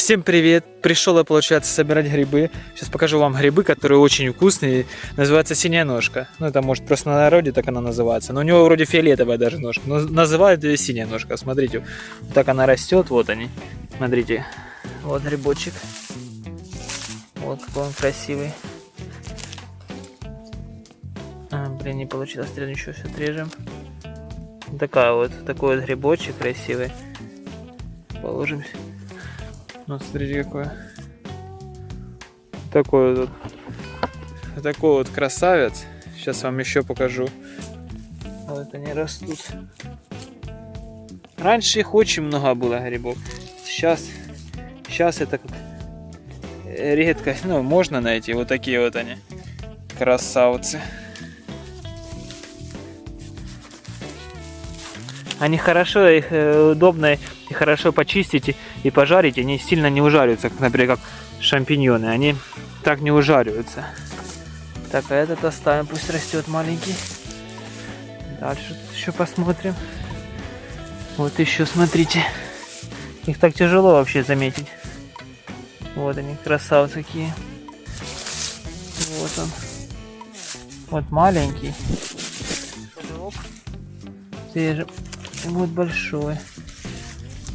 Всем привет! Пришел я, получается, собирать грибы. Сейчас покажу вам грибы, которые очень вкусные. Называется синяя ножка. Ну, это может просто на народе так она называется. Но у него вроде фиолетовая даже ножка. Но называют ее синяя ножка. Смотрите, вот так она растет. Вот они. Смотрите. Вот грибочек. Вот какой он красивый. Блин, не получилось. Еще все отрежем. Такой вот грибочек красивый. Положим. Вот смотрите какой. Такой вот красавец. Сейчас вам еще покажу. Вот они растут. Раньше их очень много было грибов. Сейчас это как редко. Ну, можно найти. Вот такие вот они. Красавцы. Они хорошо, их удобно и хорошо почистить и пожарить. Они сильно не ужариваются, как, например, как шампиньоны. Они так не ужариваются. Так, а этот оставим, пусть растет маленький. Дальше еще посмотрим. Вот еще, смотрите. Их так тяжело вообще заметить. Вот они, красавцы какие. Вот он. Вот маленький. Режем. И вот большой.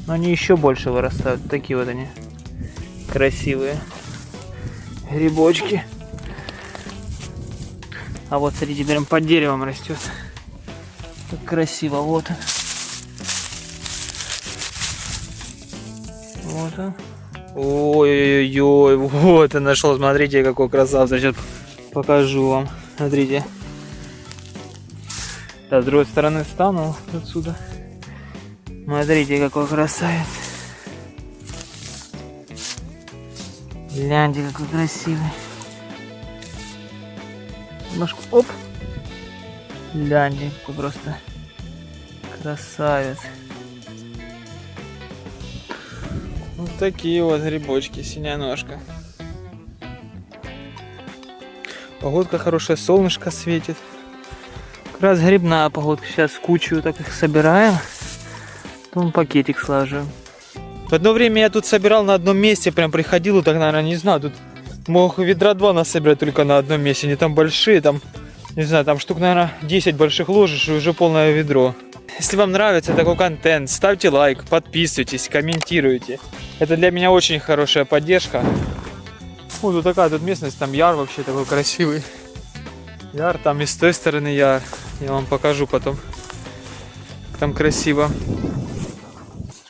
Но они еще больше вырастают. Такие вот они. Красивые. Грибочки. А вот, смотрите, прям под деревом растет. Как красиво. Вот он. Вот он. Ой-ой-ой. Вот я нашел. Смотрите, какой красавец. Сейчас покажу вам. Смотрите. Да, с другой стороны встану отсюда. Смотрите, какой красавец. Гляньте, какой красивый. Ножку, оп. Гляньте, какой просто красавец. Вот такие вот грибочки, синяя ножка. Погодка хорошая, солнышко светит. Как раз грибная погодка. Сейчас в кучу так их собираем. Потом пакетик слаживаем. В одно время я тут собирал на одном месте, прям приходил, так, наверное, не знаю, тут мог ведра 2 насобирать только на одном месте. Они там большие, там, не знаю, там штук, наверное, 10 больших ложишь и уже полное ведро. Если вам нравится такой контент, ставьте лайк, подписывайтесь, комментируйте. Это для меня очень хорошая поддержка. Вот тут такая тут местность, там яр вообще такой красивый. Яр, там и с той стороны яр. Я вам покажу потом. Там красиво.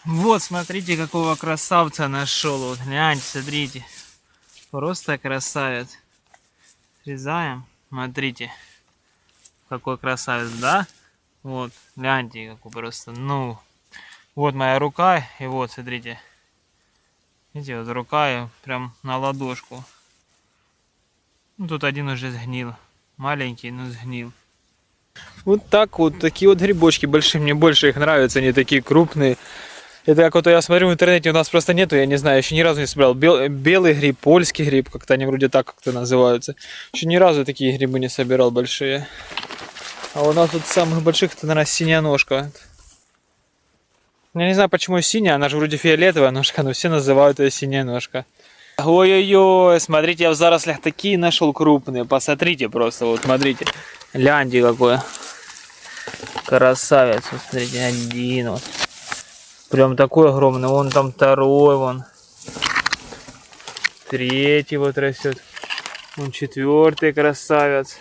Вот, смотрите, какого красавца нашел. Вот, гляньте, смотрите. Просто красавец. Срезаем. Смотрите. Какой красавец, да? Вот, гляньте, какой просто, ну. Вот моя рука. И вот, смотрите. Видите, вот рука и прям на ладошку. Ну, тут один уже сгнил. Маленький, но сгнил. Вот так вот, такие вот грибочки большие. Мне больше их нравятся, они такие крупные. Это как вот я смотрю в интернете, у нас просто нету, я не знаю, еще ни разу не собирал. Белый гриб, польский гриб, как-то они вроде так как-то называются. Еще ни разу такие грибы не собирал большие. А у нас тут самых больших, это, наверное, синяя ножка. Я не знаю, почему синяя, она же вроде фиолетовая ножка, но все называют ее синяя ножка. Ой-ой-ой, смотрите, я в зарослях такие нашел крупные. Посмотрите просто, вот смотрите. Гляньте какой. Красавец, вот смотрите, один вот. Прям такой огромный, вон там второй, вон. Третий вот растет. Вон четвертый красавец.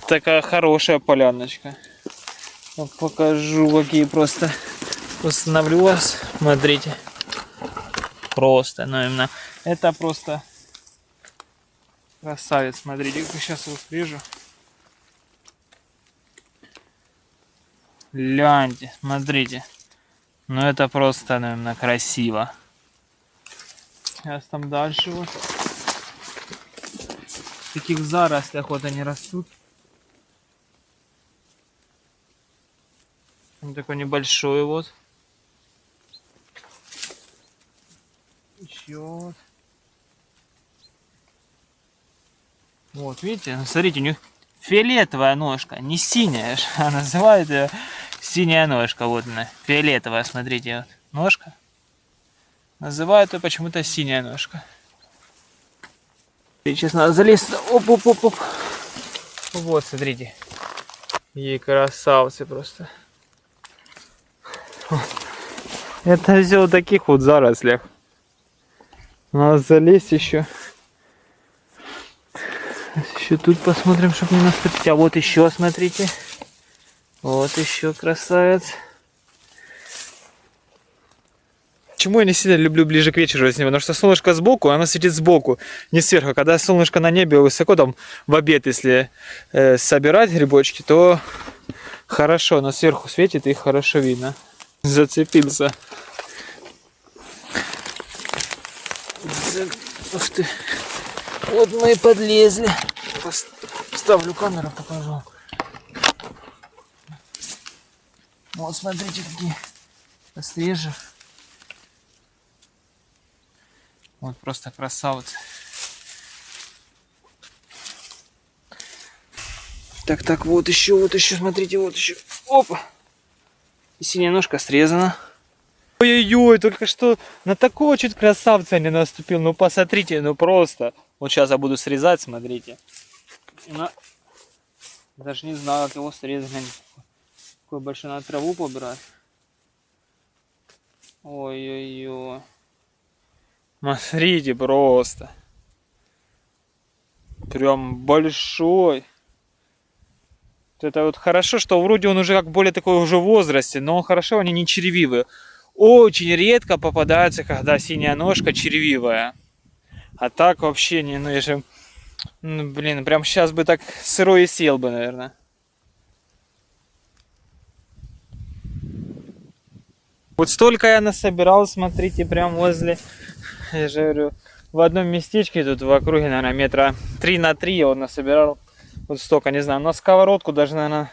Такая хорошая поляночка. Вот покажу, какие просто. Установлю вас, смотрите. Просто, ну именно. Это просто красавец, смотрите, как сейчас его вижу. Гляньте, смотрите. Ну это просто, наверное, красиво. Сейчас там дальше вот. В таких зарослях вот они растут. Он такой небольшой вот. Еще вот. Вот, видите, смотрите, у них фиолетовая ножка, не синяя, а называют ее синяя ножка. Вот она, фиолетовая, смотрите, вот ножка. Называют ее почему-то синяя ножка. И сейчас надо залезть. Оп-оп-оп-оп. Вот, смотрите. Ей красавцы просто. Это все в таких вот зарослях. Надо залезть еще. Еще тут посмотрим, чтобы не наступить. А вот еще, смотрите. Вот еще красавец. Почему я не сильно люблю ближе к вечеру с ним? Потому что солнышко сбоку, оно светит сбоку, не сверху. Когда солнышко на небе высоко, там в обед, если собирать грибочки, то хорошо, но сверху светит и их хорошо видно. Зацепился. Ух ты. Вот мы и подлезли. Ставлю камеру, покажу. Вот смотрите, какие острежи. Вот просто красавцы. Так, вот еще, смотрите, вот еще. Опа! И синяя ножка срезана. Ой-ой-ой, только что на такого чуть красавца не наступил. Ну посмотрите, ну просто. Вот сейчас я буду срезать, смотрите. Даже не знаю, как его срезать. Какой большой, на траву побрать. Ой-ой-ой. Смотрите, просто. Прям большой. Это вот хорошо, что вроде он уже как более такой уже в возрасте, но хорошо, они не червивые. Очень редко попадается, когда синяя ножка червивая. А так вообще не, ну я же, блин, прям сейчас бы так сырой и съел бы, наверное. Вот столько я насобирал, смотрите, прям возле, я же говорю, в одном местечке тут в округе, наверное, метра 3 на 3 я вот насобирал. Вот столько, не знаю, на сковородку, даже, наверное,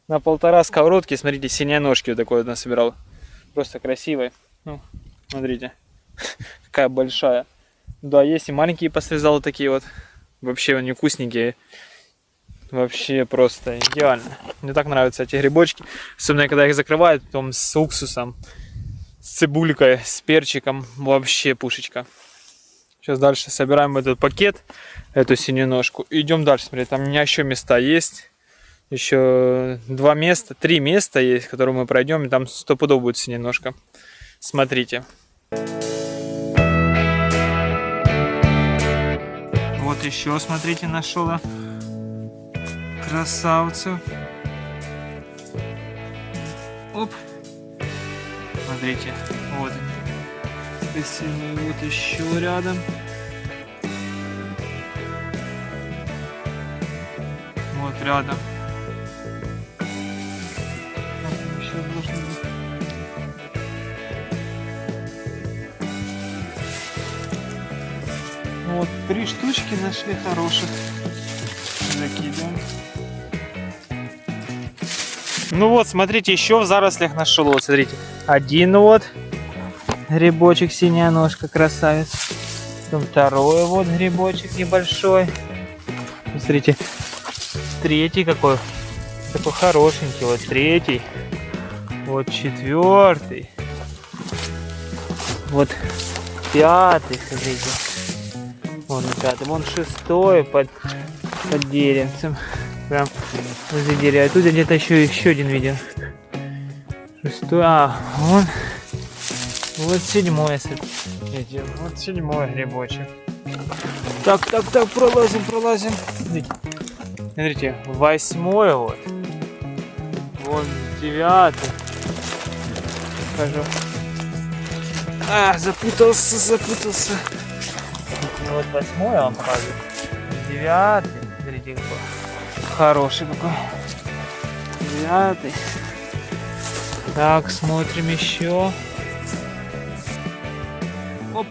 на 1,5 сковородки, смотрите, синие ножки вот такой вот насобирал. Просто красивый. Ну, смотрите, какая большая. Да, есть и маленькие посрезал вот такие вот. Вообще они вкусненькие. Вообще просто идеально. Мне так нравятся эти грибочки. Особенно, когда их закрывают, потом с уксусом, с цибулькой, с перчиком. Вообще пушечка. Сейчас дальше собираем этот пакет, эту синюю ножку. Идем дальше, смотрите, там у меня еще места есть. Еще 3 места есть, которые мы пройдем, и там стопудово будет синяя ножка. Смотрите. Вот еще, смотрите, нашел красавцев. Оп. Смотрите, вот они. Вот еще рядом. Вот рядом. Еще должны быть. Вот 3 штучки нашли хороших. Закидываем. Ну вот, смотрите, еще в зарослях нашел. Вот, смотрите, один вот. Грибочек, синяя ножка, красавец. Потом второй вот грибочек небольшой. Смотрите, третий какой. Такой хорошенький. Вот третий. Вот 4. Вот 5, смотрите. Вон 5. Вон 6 под деревцем. Прям возле дерева. А тут где-то еще один видел. 6. А, вон. Вот 7, смотрите, вот 7 грибочек. Так, пролазим. Смотрите, 8 вот. Вон 9. Покажу. А, запутался. Вот 8 я вам покажу. 9. Смотрите, какой. Хороший какой. 9. Так, смотрим еще. Оп.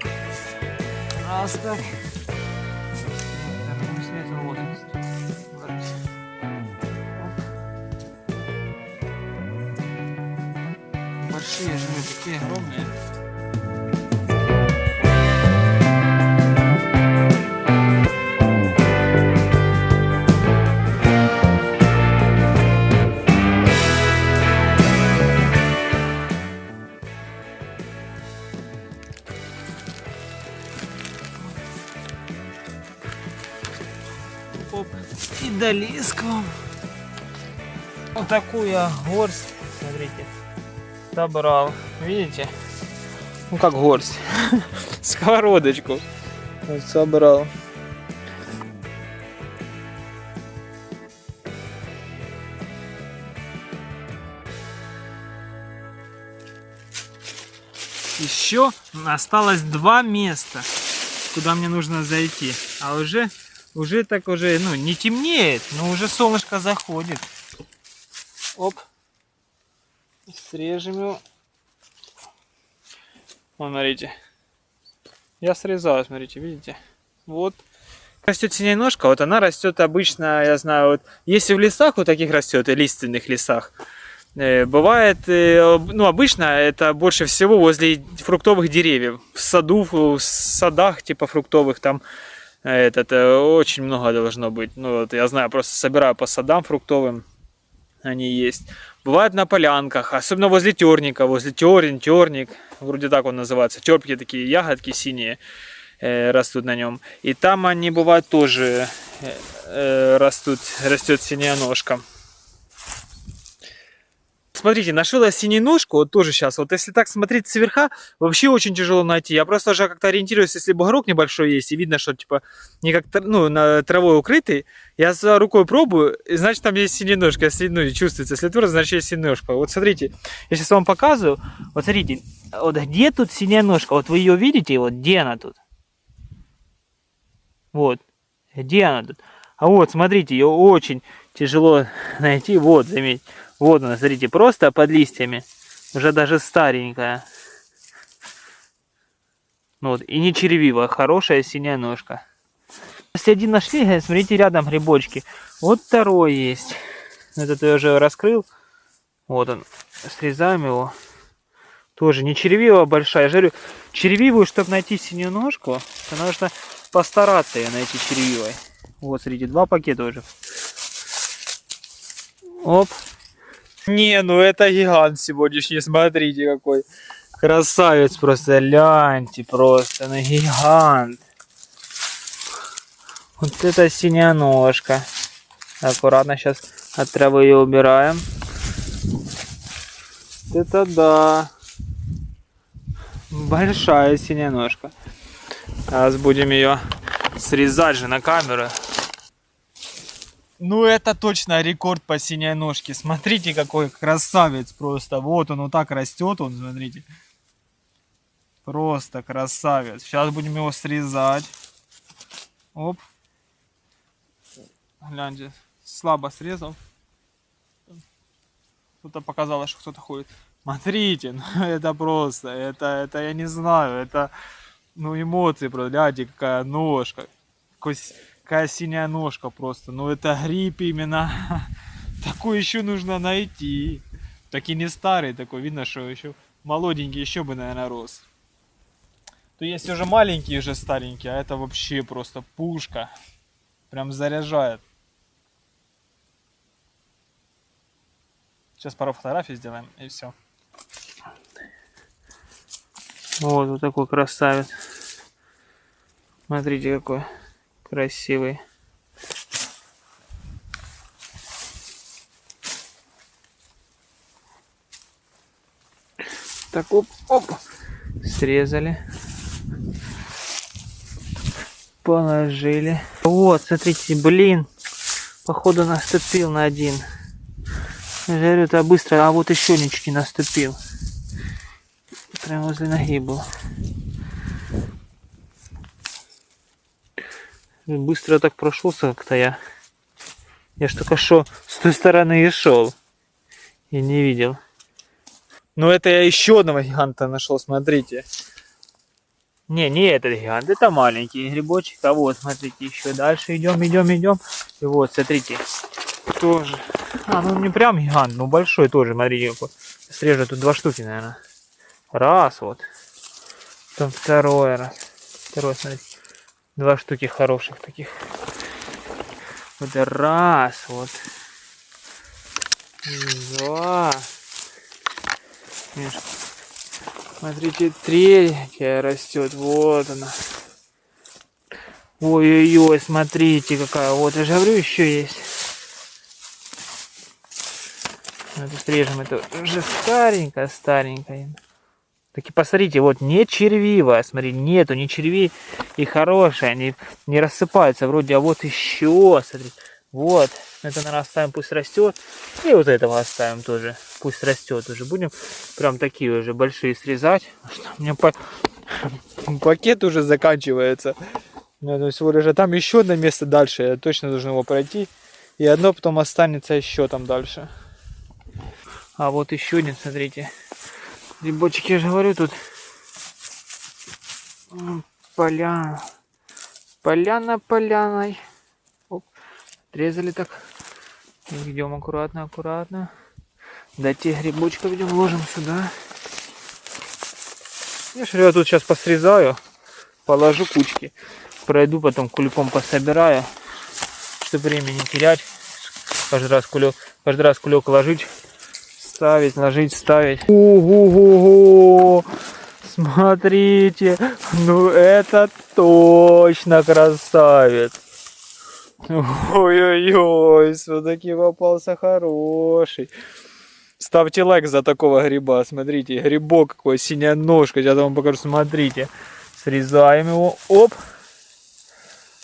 Раз так. Большие же такие огромные. И долиску. Вот такую я горсть, смотрите, собрал. Видите? Ну как горсть. Сковородочку. Вот собрал. Еще осталось 2 места, куда мне нужно зайти. А уже ну, не темнеет, но уже солнышко заходит. Оп. Срежем его. Вон, смотрите. Я срезал, смотрите, видите? Вот. Растет синяя ножка, вот она растет обычно, я знаю, вот если в лесах вот таких растет, и лиственных лесах, бывает, ну обычно это больше всего возле фруктовых деревьев, в саду, в садах типа фруктовых там очень много должно быть. Ну вот я знаю, просто собираю по садам фруктовым, они есть. Бывает на полянках, особенно возле терника, возле терник, вроде так он называется, терпкие такие ягодки синие. Растут на нем. И там они бывают тоже растет синяя ножка. Смотрите, нашел я синюю ножку, вот тоже сейчас. Вот если так смотреть сверха, вообще очень тяжело найти. Я просто уже как-то ориентируюсь, если бугорок небольшой есть, и видно, что типа не как ну, на травой укрытый, я за рукой пробую, и значит там есть синяя ножка. Если ну, чувствуется, если твердо, значит есть синяя ножка. Вот смотрите, я сейчас вам показываю. Вот смотрите, вот где тут синяя ножка? Вот вы ее видите, вот где она тут? Вот, где она тут? А вот, смотрите, ее очень тяжело найти. Вот, заметьте. Вот она, смотрите, просто под листьями. Уже даже старенькая. Вот, и не червивая, хорошая синяя ножка. Если один нашли, смотрите, рядом грибочки. Вот второй есть. Этот я уже раскрыл. Вот он. Срезаем его. Тоже не червивая большая. Я же говорю, червивую, чтобы найти синюю ножку, то нужно постараться ее найти червивой. Вот, смотрите, 2 пакета уже. Оп. Не, ну это гигант сегодняшний, смотрите какой. Красавец просто, гляньте просто, ну гигант. Вот это синяя ножка. Аккуратно сейчас от травы ее убираем. Это да. Большая синяя ножка. Сейчас будем ее срезать же на камеру. Ну это точно рекорд по синей ножке. Смотрите, какой красавец просто. Вот он вот так растет, он, смотрите. Просто красавец. Сейчас будем его срезать. Оп. Гляньте, слабо срезал. Кто-то показалось, что кто-то ходит. Смотрите, ну это просто, это я не знаю, это, ну эмоции просто, гляньте, какая ножка, какая синяя ножка просто, ну это гриб именно, такой еще нужно найти, так и не старый такой, видно, что еще молоденький еще бы, наверное, рос. То есть уже маленький, уже старенький, а это вообще просто пушка, прям заряжает. Сейчас пару фотографий сделаем и все. Вот такой красавец. Смотрите, какой красивый. Так, оп, оп. Срезали. Положили. Вот, смотрите, блин. Походу наступил на один. Я говорю, это быстро, а вот еще ничего не наступил. Прям возле ноги был. Быстро так прошелся как-то я. Я ж только что с той стороны и шел. И не видел. Но это я еще одного гиганта нашел, смотрите. Не этот гигант, это маленький грибочек. А вот, смотрите, еще дальше идем. И вот, смотрите. Тоже. А, ну не прям гигант, но большой тоже, смотрите. Срежу тут 2 штуки, наверное. Раз, вот. Потом второй раз. Второй, смотрите. 2 штуки хороших таких. Вот раз, вот. 2. Смотрите, 3 растет. Вот она. Ой-ой-ой, смотрите какая. Вот, я же говорю, еще есть. Это срежем, это уже старенькая. Так и посмотрите, вот не червивая, смотри, нету ни червей, и хорошая, они не рассыпаются вроде, а вот еще, смотри, вот, это, наверное, оставим, пусть растет, и вот этого оставим тоже, пусть растет уже, будем прям такие уже большие срезать, у меня пакет уже заканчивается, ну, всего лишь, а там еще одно место дальше, я точно должен его пройти, и одно потом останется еще там дальше. А вот еще один, смотрите. Грибочки, я же говорю, тут поляна. Поляна поляной. Оп. Отрезали так. Идем аккуратно. До тех грибочков идем, ложим сюда. Я же тут сейчас посрезаю, положу кучки. Пройду, потом куликом пособираю, чтобы время не терять. Каждый раз кулек ложить. Ставить. Ого-го-го! Смотрите, ну это точно красавец. Ой-ой-ой, все-таки попался хороший. Ставьте лайк за такого гриба, смотрите, грибок какой, синяя ножка, сейчас я вам покажу, смотрите. Срезаем его, оп.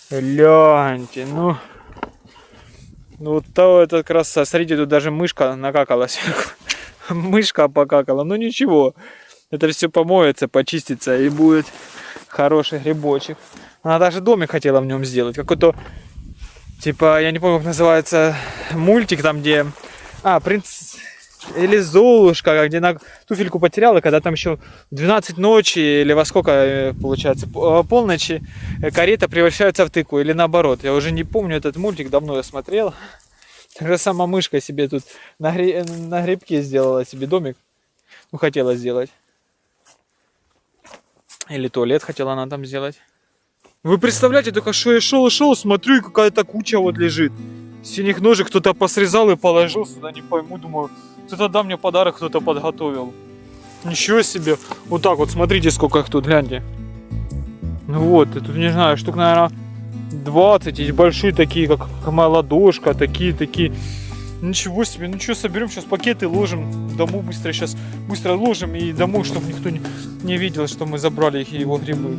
Гляньте, ну то это красота. Смотрите, тут даже мышка накакалась. Мышка покакала. Ну ничего. Это все помоется, почистится и будет хороший грибочек. Она даже домик хотела в нем сделать. Какой-то, типа, я не помню, как называется, мультик там, где... принц... Или Золушка, где она туфельку потеряла, когда там еще в 12 ночи, или во сколько, получается, полночи, карета превращается в тыкву, или наоборот. Я уже не помню этот мультик, давно я смотрел. Тогда сама мышка себе тут на грибке сделала себе домик. Ну, хотела сделать. Или туалет хотела она там сделать. Вы представляете, только что я шел, смотрю, и какая-то куча вот лежит. Синих ножек кто-то посрезал и положил сюда, не пойму, думаю... Кто-то дал мне подарок, кто-то подготовил. Ничего себе. Вот так вот, смотрите, сколько их тут, гляньте. Ну вот, и тут, не знаю, штук, наверное, 20. Есть большие такие, как моя ладошка, такие. Ничего себе. Ну что, соберем сейчас пакеты, ложим домой быстро ложим и домой, чтобы никто не видел, что мы забрали его грибы.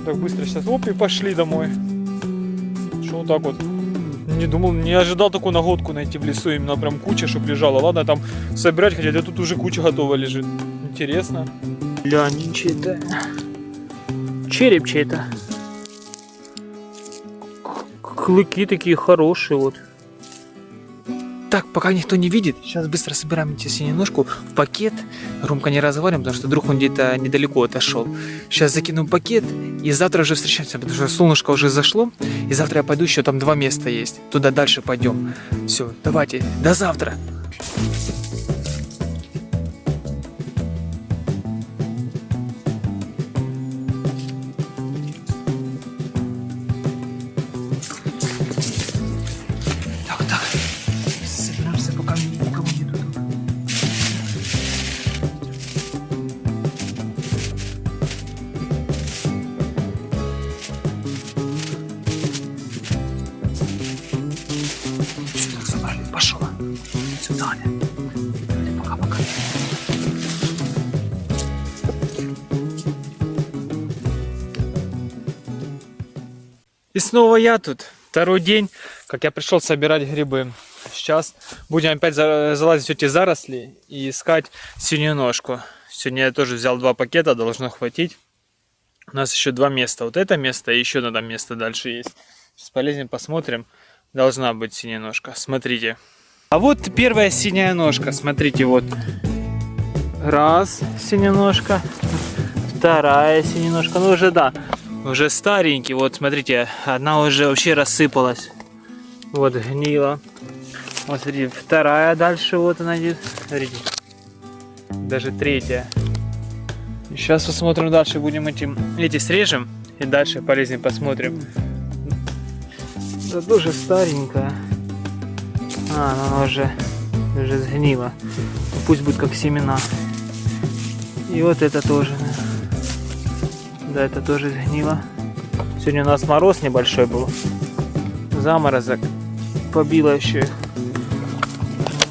Так быстро сейчас, оп, и пошли домой. Что вот так вот. Не думал, не ожидал такую находку найти в лесу, именно прям куча, чтобы лежала. Ладно, там собирать хотя, а тут уже куча готова лежит. Интересно. Глянь, чей-то. Череп чей-то. Клыки такие хорошие вот. Так, пока никто не видит, сейчас быстро собираем эти синеножку в пакет. Громко не разговариваем, потому что вдруг он где-то недалеко отошел. Сейчас закину в пакет и завтра уже встречаемся, потому что солнышко уже зашло. И завтра я пойду, еще там 2 места есть. Туда дальше пойдем. Все, давайте, до завтра. Пошел. Сюда. Пока-пока. И снова я тут. Второй день, как я пришел собирать грибы. Сейчас будем опять залазить в эти заросли и искать синюю ножку. Сегодня я тоже взял 2 пакета, должно хватить. У нас еще 2 места. Вот это место и еще одно место дальше есть. Сейчас полезем, посмотрим. Должна быть синяя ножка. Смотрите. А вот первая синяя ножка. Смотрите, вот. Раз, синяя ножка. Вторая синяя ножка. Ну уже да. Уже старенький. Вот смотрите, одна уже вообще рассыпалась. Вот гнила. Вот смотрите, вторая дальше вот она идет. Смотрите. Даже третья. Сейчас посмотрим дальше. Будем эти срежем. И дальше полезем посмотрим. Да тоже старенькая. Она уже сгнила. Пусть будет как семена. И вот это тоже. Да, это тоже сгнило. Сегодня у нас мороз небольшой был. Заморозок. Побило еще их.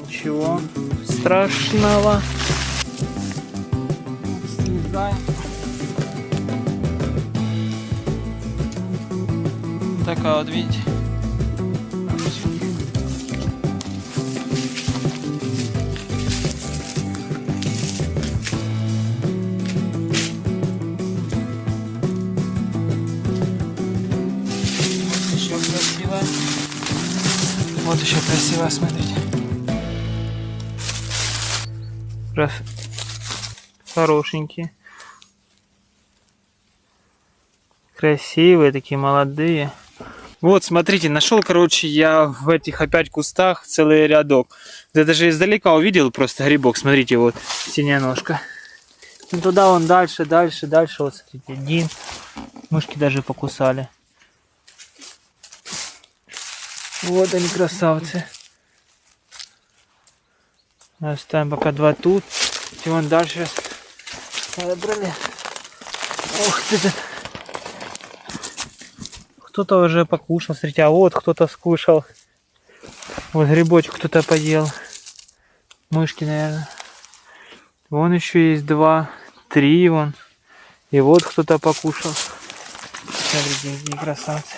Ничего страшного. Слезаем. Такая вот, видите. Еще красиво. Вот еще красиво, смотрите. Раз. Хорошенькие. Красивые, такие молодые. Вот, смотрите, нашел, короче, я в этих опять кустах целый рядок. Я даже издалека увидел просто грибок. Смотрите, вот, синяя ножка. И туда вон дальше, дальше, дальше. Вот, смотрите, один. Мышки даже покусали. Вот они, красавцы. Оставим пока два тут. И вон дальше. Выбрали. Ух ты. Кто-то уже покушал, смотрите, а вот кто-то скушал. Вот грибочек кто-то поел. Мышки, наверное. Вон еще есть 2, 3 вон. И вот кто-то покушал. Смотрите, какие красавцы.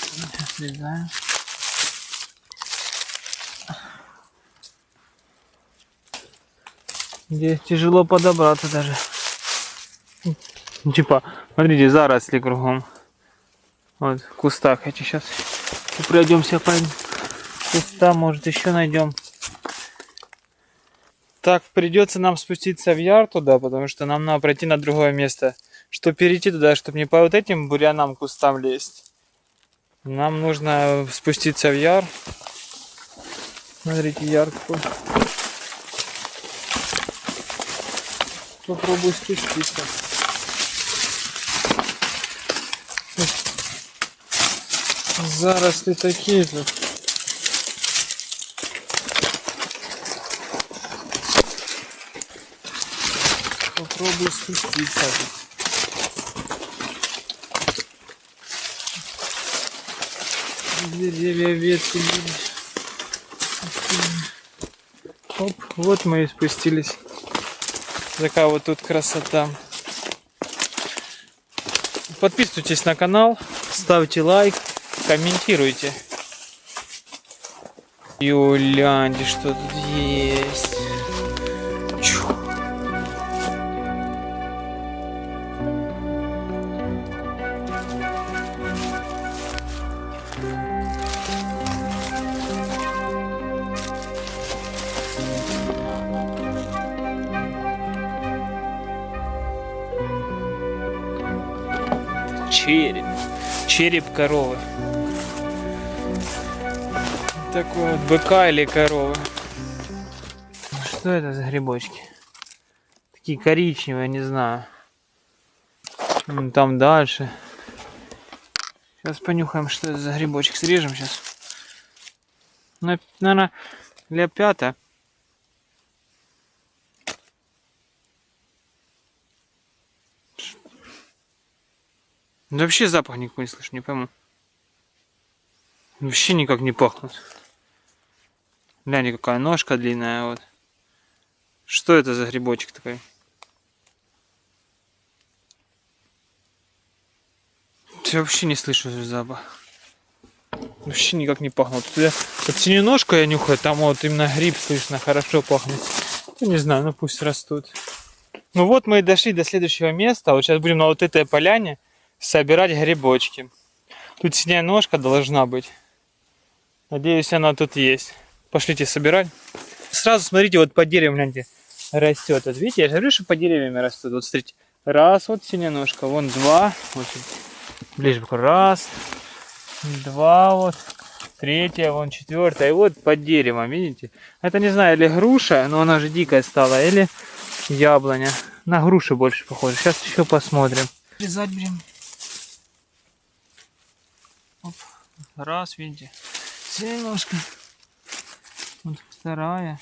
Сейчас срезаем. Здесь тяжело подобраться даже. Типа, смотрите, заросли кругом. Вот, в кустах. Эти сейчас пройдемся по кустам, может еще найдем. Так, придется нам спуститься в яр туда, потому что нам надо пройти на другое место. Чтобы перейти туда, чтобы не по вот этим бурянам кустам лезть. Нам нужно спуститься в яр. Смотрите, яр какой. Попробую спуститься. Заросли такие тут. Попробую спуститься. Деревья, ветки. Оп, вот мы и спустились. Такая вот тут красота. Подписывайтесь на канал, ставьте лайк, комментируйте. Юлянди, что тут есть? Чу. Череп. Череп коровы. Такой вот быка или коровы. Что это за грибочки? Такие коричневые, не знаю. Там дальше. Сейчас понюхаем, что это за грибочек. Срежем сейчас. Наверное, ля-5. Вообще запах никакой не слышу, не пойму. Вообще никак не пахнут. Гляньте, какая ножка длинная, вот. Что это за грибочек такой? Я вообще не слышу запах. Вообще никак не пахнут. Вот синюю ножку я нюхаю, там вот именно гриб слышно, хорошо пахнет. Ну, не знаю, ну пусть растут. Ну вот мы и дошли до следующего места. Вот сейчас будем на вот этой поляне собирать грибочки. Тут синяя ножка должна быть. Надеюсь, она тут есть. Пошлите собирать. Сразу смотрите, вот по деревьям, гляньте, растет. Вот видите, я же говорю, что по деревьям растут. Вот смотрите, раз, вот синяя ножка, вон 2. Вот, ближе, раз, 2, вот, 3, вон 4. И вот под деревом, видите. Это не знаю, или груша, но она же дикая стала, или яблоня. На грушу больше похоже. Сейчас еще посмотрим. Резать будем. Оп. Раз, видите. Синяя ножка. Вот 2.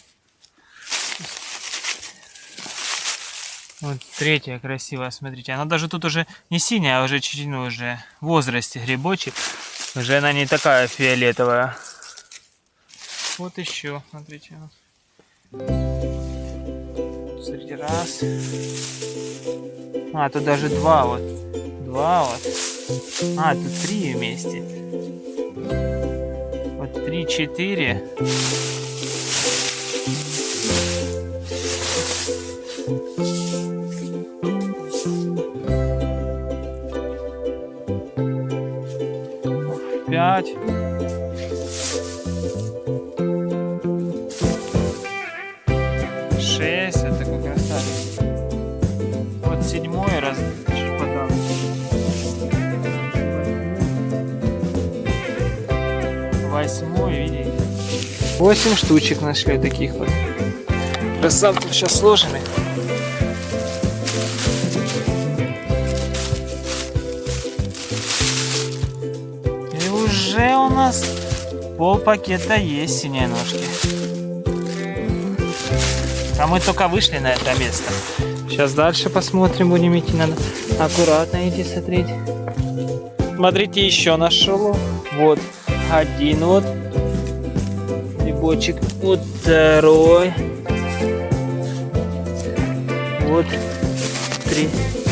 Вот третья красивая, смотрите. Она даже тут уже не синяя, а уже чуть, ну, уже в возрасте грибочек. Уже она не такая фиолетовая. Вот еще, смотрите. Смотрите, раз. А, тут даже два вот. Два вот. А, тут три вместе. Вот 3-4. Пять. Шесть. Это такой красавец. Вот седьмой раз чуть подал. Восьмой, видите? 8 штучек нашли таких вот. Красавцев сейчас сложим их. И уже у нас пол пакета есть синие ножки. А мы только вышли на это место. Сейчас дальше посмотрим, будем идти. Надо аккуратно идти смотреть. Смотрите, еще нашел. Вот один вот грибочек. Вот второй. Вот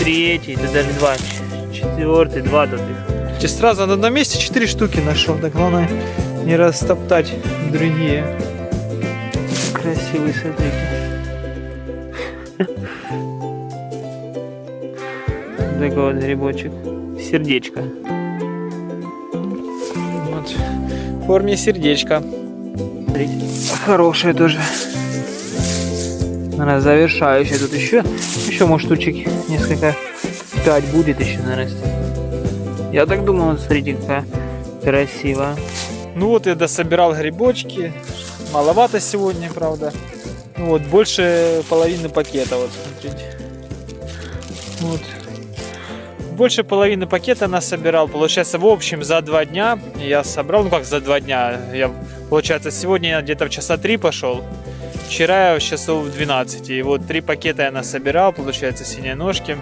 третий. Да даже два. Четвертый, два тут их. Сразу на одном месте 4 штуки нашел. Так главное не растоптать другие. Красивый, смотрите. Такой вот грибочек. Сердечко. Вот. В форме сердечка. Смотрите. Хорошая тоже. Наверное, завершающая. Тут еще может штучек несколько. 5 будет еще, наверное. Я так думаю, вот смотрите, какая красивая. Ну вот я дособирал грибочки. Маловато сегодня, правда. Вот, больше половины пакета, вот, смотрите. Вот. Больше половины пакета насобирал. Получается, в общем, за 2 дня я собрал, ну как за 2 дня, получается, сегодня я где-то в часа 3 пошел, вчера я в часов 12, и вот 3 пакета я насобирал, получается, синие ножки.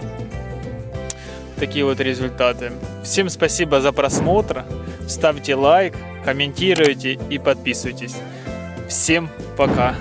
Такие вот результаты. Всем спасибо за просмотр, ставьте лайк, комментируйте и подписывайтесь. Всем пока!